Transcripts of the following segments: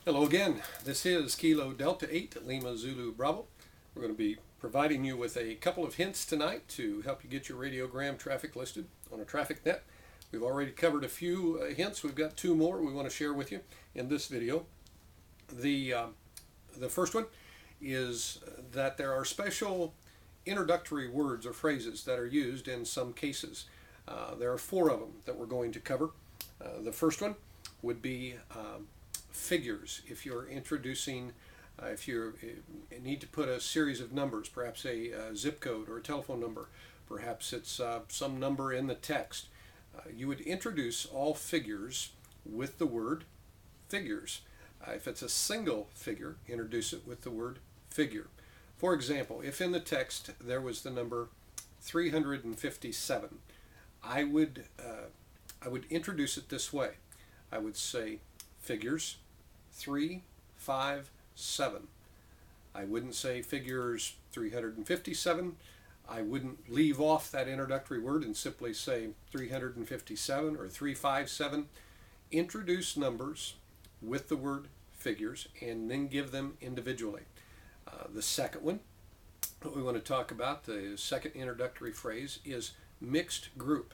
Hello again. This is Kilo Delta 8 Lima Zulu Bravo. We're going to be providing you with a couple of hints tonight to help you get your radiogram traffic listed on a traffic net. We've already covered a few hints. We've got two more we want to share with you in this video. The first one is that there are special introductory words or phrases that are used in some cases. There are four of them that we're going to cover. The first one would be figures. If you're introducing, if you need to put a series of numbers, perhaps a zip code or a telephone number, perhaps it's some number in the text, you would introduce all figures with the word figures. If it's a single figure, introduce it with the word figure. For example, if in the text there was the number 357, I would introduce it this way. I would say figures 3, 5, 7. I wouldn't say figures 357. I wouldn't leave off that introductory word and simply say 357 or 357. Introduce numbers with the word figures and then give them individually. The second one that we want to talk about, the second introductory phrase, is mixed group.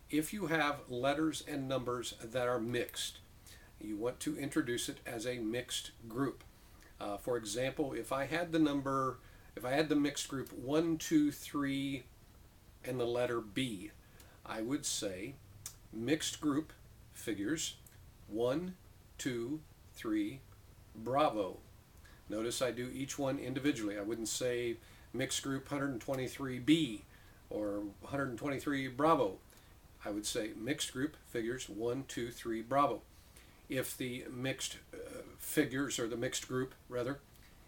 If you have letters and numbers that are mixed, you want to introduce it as a mixed group. For example, if I had the mixed group 1, 2, 3 and the letter B, I would say mixed group figures 1, 2, 3, Bravo. Notice I do each one individually. I wouldn't say mixed group 123B or 123 Bravo. I would say mixed group figures 1, 2, 3 Bravo. If the mixed figures, or the mixed group rather,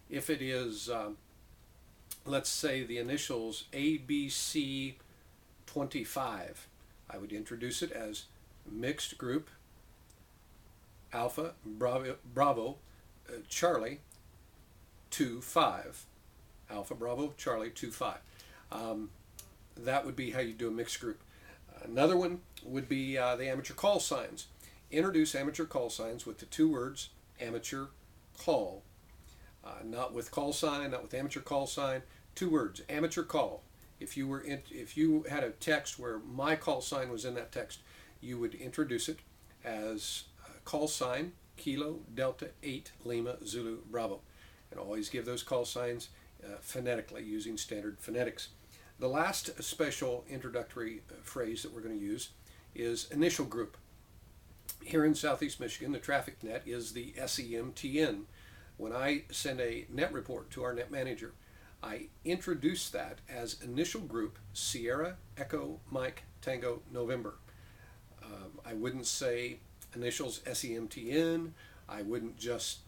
if it is, let's say the initials ABC 25, I would introduce it as mixed group Alpha Bravo Charlie 25. Alpha Bravo Charlie 25. That would be how you do a mixed group. Another one would be the amateur call signs. Introduce amateur call signs with the two words amateur call. Not with call sign, not with amateur call sign. Two words, amateur call. If you had a text where my call sign was in that text, you would introduce it as call sign Kilo Delta 8 Lima Zulu Bravo. And always give those call signs phonetically using standard phonetics. The last special introductory phrase that we're going to use is initial group. Here in Southeast Michigan, the traffic net is the SEMTN. When I send a net report to our net manager, I introduce that as initial group Sierra Echo Mike Tango November. I wouldn't say initials SEMTN. I wouldn't just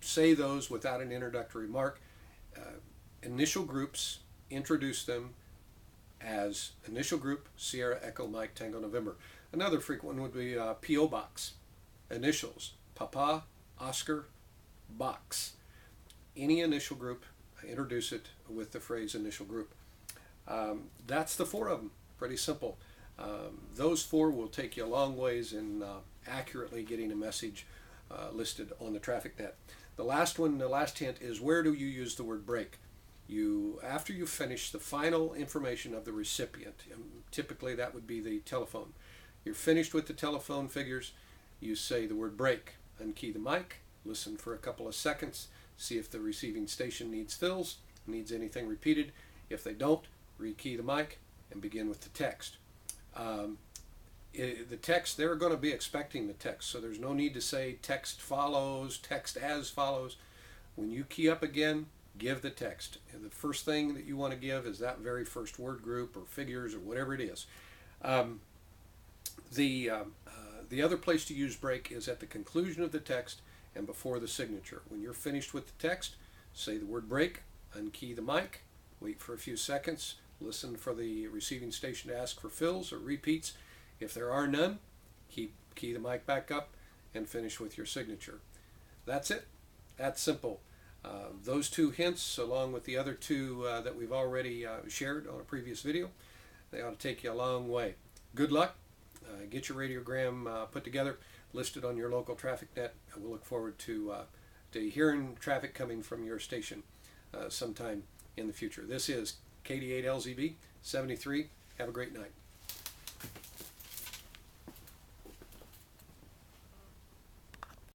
say those without an introductory mark. Initial groups, introduce them as initial group Sierra Echo Mike Tango November. Another frequent one would be P.O. Box. Initials, Papa, Oscar, Box. Any initial group, introduce it with the phrase initial group. That's the four of them. Pretty simple. Those four will take you a long ways in accurately getting a message listed on the traffic net. The last one, the last hint, is where do you use the word break? After you finish the final information of the recipient, typically that would be the telephone. You're finished with the telephone figures, you say the word break. Unkey the mic, listen for a couple of seconds, see if the receiving station needs fills, needs anything repeated. If they don't, rekey the mic and begin with the text. The text, they're going to be expecting the text, so there's no need to say text follows, text as follows. When you key up again, give the text. And the first thing that you want to give is that very first word group or figures or whatever it is. The other place to use break is at the conclusion of the text and before the signature. When you're finished with the text, say the word break, unkey the mic, wait for a few seconds, listen for the receiving station to ask for fills or repeats. If there are none, key the mic back up and finish with your signature. That's it. That's simple. Those two hints, along with the other two that we've already shared on a previous video, they ought to take you a long way. Good luck. Get your radiogram put together. listed on your local traffic net. And we'll look forward to hearing traffic coming from your station sometime in the future. This is KD8LZB 73. Have a great night.